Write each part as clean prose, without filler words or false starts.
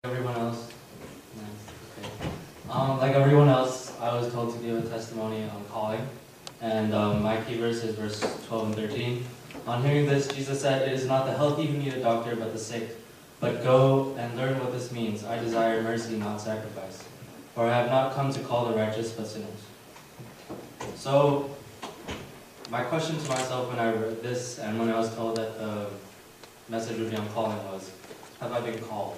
Everyone else, okay. Like everyone else, I was told to give a testimony on calling, and my key verse is verse 12 and 13. On hearing this, Jesus said, "It is not the healthy who need a doctor, but the sick. But go and learn what this means. I desire mercy, not sacrifice. For I have not come to call the righteous, but sinners." So, my question to myself when I read this, and when I was told that the message would be on calling was, have I been called?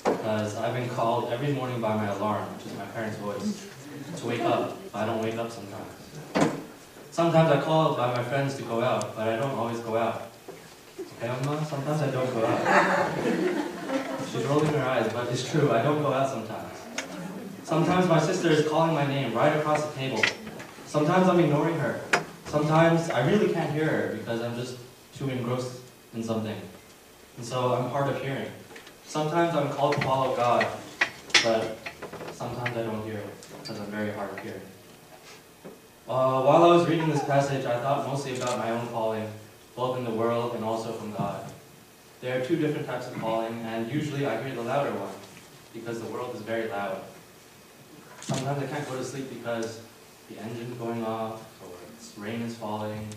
Because I've been called every morning by my alarm, which is my parents' voice, to wake up, but I don't wake up sometimes. Sometimes I call by my friends to go out, but I don't always go out. Okay, Mama? Sometimes I don't go out. She's rolling her eyes, but it's true, I don't go out sometimes. Sometimes my sister is calling my name right across the table. Sometimes I'm ignoring her. Sometimes I really can't hear her because I'm just too engrossed in something. And so I'm hard of hearing. Sometimes I'm called to follow God, but sometimes I don't hear it because I'm very hard of hearing. While I was reading this passage, I thought mostly about my own calling, both in the world and also from God. There are two different types of calling, and usually I hear the louder one because the world is very loud. Sometimes I can't go to sleep because the engine's going off, or rain is falling.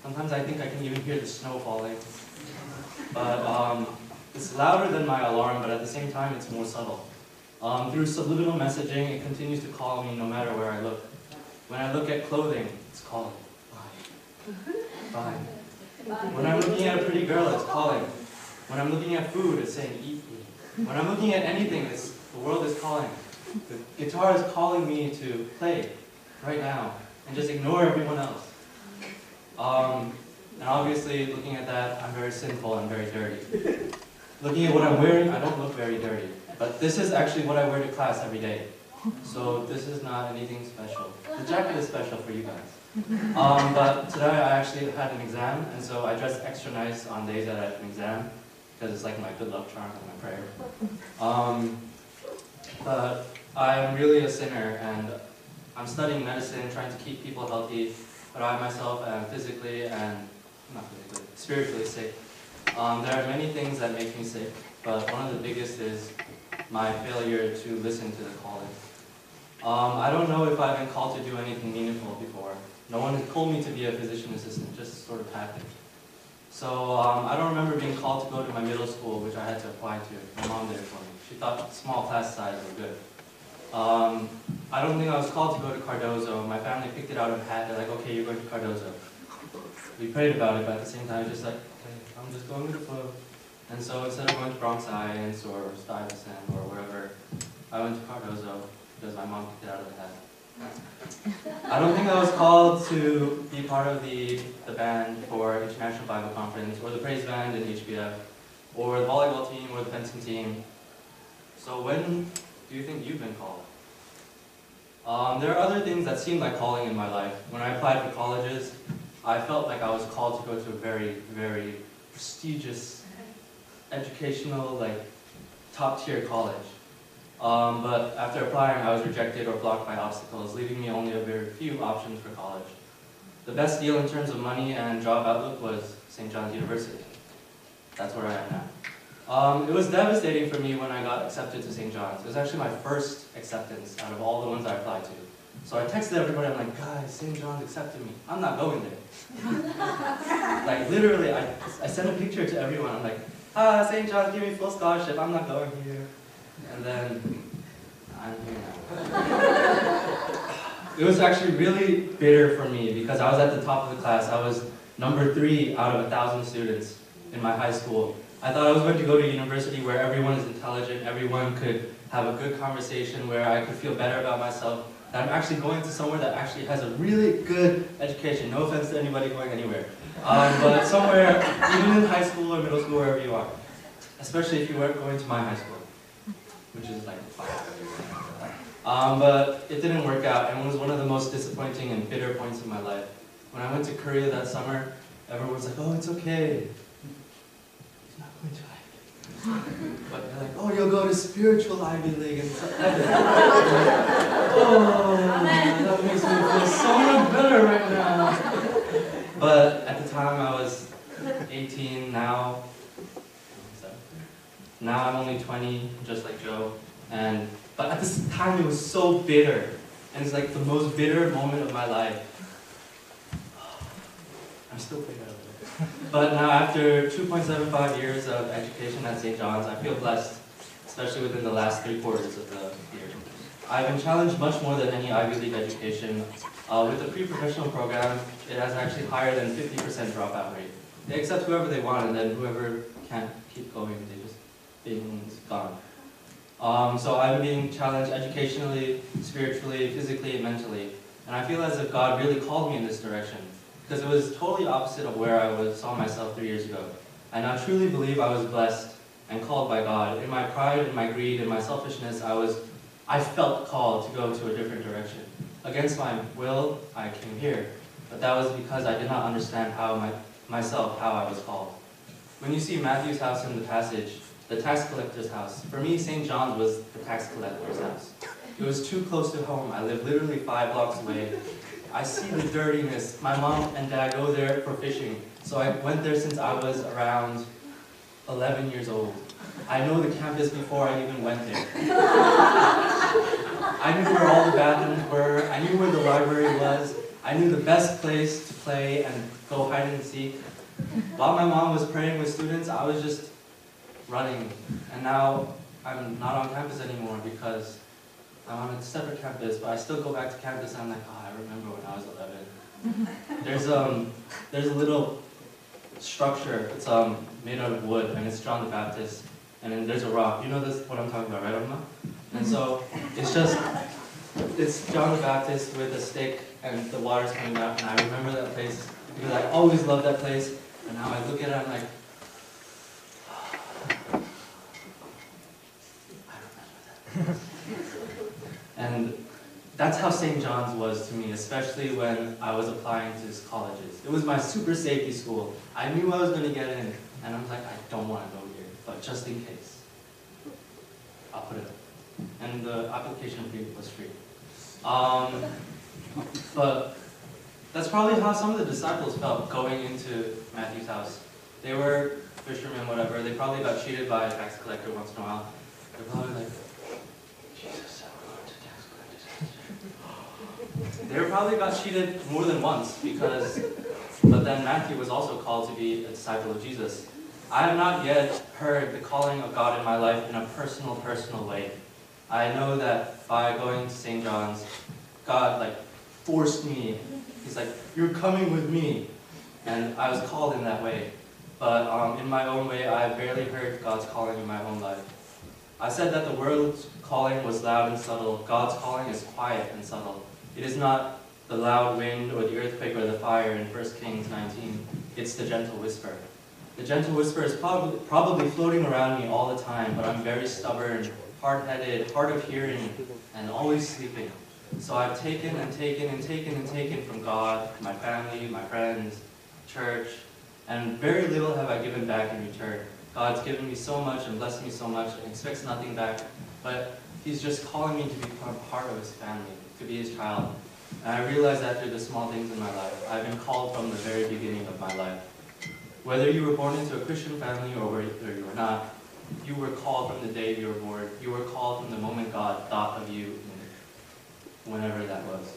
Sometimes I think I can even hear the snow falling. But it's louder than my alarm, but at the same time it's more subtle. Through subliminal messaging, it continues to call me no matter where I look. When I look at clothing, it's calling, buy. When I'm looking at a pretty girl, it's calling. When I'm looking at food, it's saying, eat me. When I'm looking at anything, the world is calling. The guitar is calling me to play right now and just ignore everyone else. And obviously, looking at that, I'm very sinful and very dirty. Looking at what I'm wearing, I don't look very dirty. But this is actually what I wear to class every day. So this is not anything special. The jacket is special for you guys. But today I actually had an exam, and so I dress extra nice on days that I have an exam, because it's like my good luck charm and my prayer. But I'm really a sinner, and I'm studying medicine, trying to keep people healthy, but I myself am physically and, not physically, spiritually sick. There are many things that make me sick, but one of the biggest is my failure to listen to the calling. I don't know if I've been called to do anything meaningful before. No one has told me to be a physician assistant, just sort of happened. So I don't remember being called to go to my middle school, which I had to apply to. My mom did it for me. She thought small class sizes were good. I don't think I was called to go to Cardozo. My family picked it out of a hat. They're like, okay, you're going to Cardozo. We prayed about it, but at the same time, just like, okay, I'm just going with the flow. And so instead of going to Bronx Science or Stuyvesant or wherever, I went to Cardozo because my mom picked it out of the hat. I don't think I was called to be part of the band for International Bible Conference or the praise band in HBF or the volleyball team or the fencing team. So when do you think you've been called? There are other things that seem like calling in my life. When I applied for colleges, I felt like I was called to go to a very, very prestigious, educational, like top-tier college. But after applying, I was rejected or blocked by obstacles, leaving me only a very few options for college. The best deal in terms of money and job outlook was St. John's University. That's where I am now. It was devastating for me when I got accepted to St. John's. It was actually my first acceptance out of all the ones I applied to. So I texted everybody, I'm like, guys, St. John's accepted me. I'm not going there. Like literally, I sent a picture to everyone. I'm like, St. John's, give me full scholarship. I'm not going here. And then, I'm here now. It was actually really bitter for me because I was at the top of the class. I was number 3 out of 1,000 students in my high school. I thought I was going to go to a university where everyone is intelligent, everyone could have a good conversation, where I could feel better about myself. That I'm actually going to somewhere that actually has a really good education. No offense to anybody going anywhere. But somewhere, even in high school or middle school, wherever you are. Especially if you weren't going to my high school, which is like 5. But it didn't work out, and it was one of the most disappointing and bitter points in my life. When I went to Korea that summer, everyone was like, oh, it's okay. He's not going to Ivy League. But they're like, oh, you'll go to spiritual Ivy League. And oh, that makes me feel so much better right now. But at the time I was 18, now Now I'm only 20, just like Joe. But at this time it was so bitter. And it's like the most bitter moment of my life. I'm still bitter of it. But now after 2.75 years of education at St. John's, I feel blessed, especially within the last 3 quarters of the year. I've been challenged much more than any Ivy League education. With the pre-professional program, it has actually higher than 50% dropout rate. They accept whoever they want, and then whoever can't keep going, they just being gone. So I'm being challenged educationally, spiritually, physically, and mentally. And I feel as if God really called me in this direction, because it was totally opposite of where I saw myself 3 years ago. And I truly believe I was blessed and called by God. In my pride, in my greed, in my selfishness, I felt called to go to a different direction. Against my will, I came here. But that was because I did not understand myself how I was called. When you see Matthew's house in the passage, the tax collector's house, for me, St. John's was the tax collector's house. It was too close to home. I live literally 5 blocks away. I see the dirtiness. My mom and dad go there for fishing. So I went there since I was around 11 years old. I know the campus before I even went there. I knew where all the bathrooms were. I knew where the library was. I knew the best place to play and go hide and seek. While my mom was praying with students, I was just running. And now I'm not on campus anymore because I'm on a separate campus, but I still go back to campus and I'm like, oh, I remember when I was 11. There's a little structure. It's made out of wood, and it's John the Baptist. And then there's a rock. You know this what I'm talking about, right, Amma? And so it's John the Baptist with a stick, and the water's coming up. And I remember that place because I always loved that place. And now I look at it, I'm like, I remember that. And that's how St. John's was to me, especially when I was applying to colleges. It was my super safety school. I knew I was going to get in, and I was like, I don't want to go here, but just in case, I'll put it up. And the application fee was free. But that's probably how some of the disciples felt going into Matthew's house. They were fishermen, whatever. They probably got cheated by a tax collector once in a while. They're probably like, Jesus, I'm going to tax collector's house. They probably got cheated more than once but then Matthew was also called to be a disciple of Jesus. I have not yet heard the calling of God in my life in a personal way. I know that by going to St. John's, God forced me. He's like, you're coming with me. And I was called in that way. But in my own way, I barely heard God's calling in my own life. I said that the world's calling was loud and subtle. God's calling is quiet and subtle. It is not the loud wind or the earthquake or the fire in 1 Kings 19. It's the gentle whisper. The gentle whisper is probably floating around me all the time, but I'm very stubborn, hard-headed, hard of hearing, and always sleeping. So I've taken and taken and taken and taken from God, my family, my friends, church, and very little have I given back in return. God's given me so much and blessed me so much and expects nothing back, but He's just calling me to become part of His family, to be His child. And I realize that through the small things in my life. I've been called from the very beginning of my life. Whether you were born into a Christian family or whether you were not, you were called from the day you were born. You were called from the moment God thought of you, whenever that was.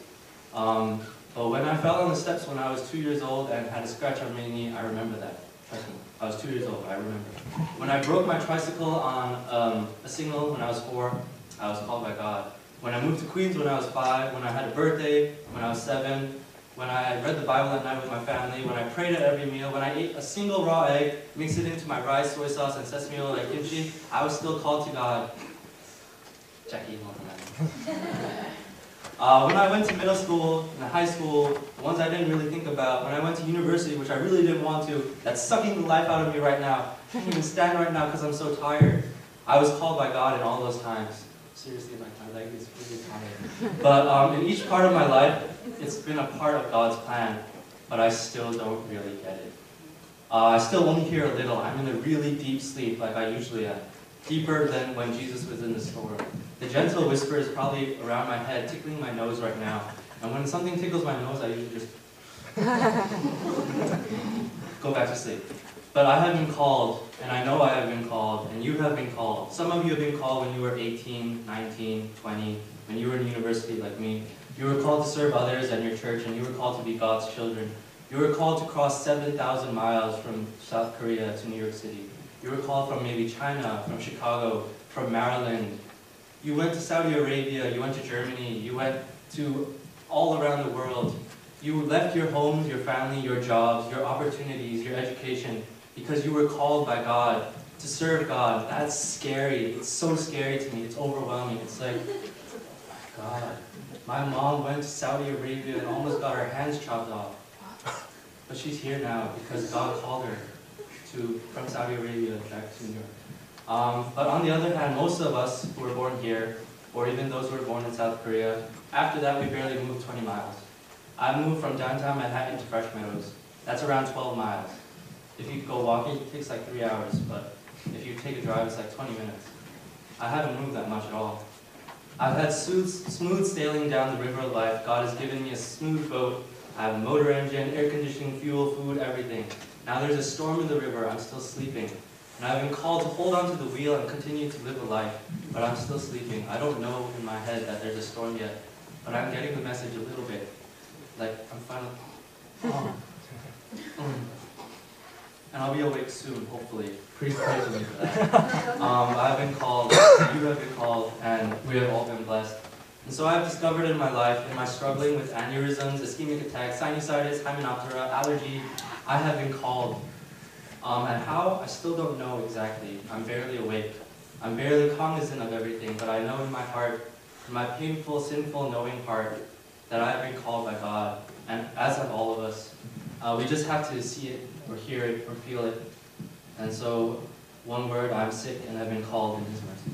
But when I fell on the steps when I was 2 years old and had a scratch on my knee, I remember that. Trust me, I was 2 years old, I remember. When I broke my tricycle on a signal when I was 4, I was called by God. When I moved to Queens when I was 5, when I had a birthday when I was 7, when I read the Bible at night with my family, when I prayed at every meal, when I ate a single raw egg, mixed it into my rice, soy sauce, and sesame oil like kimchi, I was still called to God. Jackie, when I went to middle school and high school, the ones I didn't really think about, when I went to university, which I really didn't want to, that's sucking the life out of me right now. I can't even stand right now because I'm so tired. I was called by God in all those times. Seriously, my leg is really tired. But in each part of my life, it's been a part of God's plan, but I still don't really get it. I still only hear a little. I'm in a really deep sleep like I usually am, deeper than when Jesus was in the store. The gentle whisper is probably around my head, tickling my nose right now. And when something tickles my nose, I usually just go back to sleep. But I have been called, and I know I have been called, and you have been called. Some of you have been called when you were 18, 19, 20, when you were in university like me. You were called to serve others and your church, and you were called to be God's children. You were called to cross 7,000 miles from South Korea to New York City. You were called from maybe China, from Chicago, from Maryland. You went to Saudi Arabia, you went to Germany, you went to all around the world. You left your homes, your family, your jobs, your opportunities, your education, because you were called by God to serve God. That's scary. It's so scary to me. It's overwhelming. It's like, oh my God. My mom went to Saudi Arabia and almost got her hands chopped off. But she's here now because God called her from Saudi Arabia back to New York. But on the other hand, most of us who were born here, or even those who were born in South Korea, after that we barely moved 20 miles. I moved from downtown Manhattan to Fresh Meadows. That's around 12 miles. If you go walking, it takes like 3 hours, but if you take a drive, it's like 20 minutes. I haven't moved that much at all. I've had smooth sailing down the river of life. God has given me a smooth boat. I have a motor engine, air conditioning, fuel, food, everything. Now there's a storm in the river, I'm still sleeping. And I've been called to hold onto the wheel and continue to live a life, but I'm still sleeping. I don't know in my head that there's a storm yet, but I'm getting the message a little bit. Like, I'm finally, and I'll be awake soon, hopefully. Please pray for me for that. I've been called, you have been called, and we have all been blessed. And so I've discovered in my life, in my struggling with aneurysms, ischemic attacks, sinusitis, hymenoptera, allergy, I have been called. And how? I still don't know exactly. I'm barely awake. I'm barely cognizant of everything, but I know in my heart, in my painful, sinful, knowing heart, that I have been called by God, and as have all of us. We just have to see it, or hear it, or feel it. And so, one word, I'm sick and I've been called in His mercy.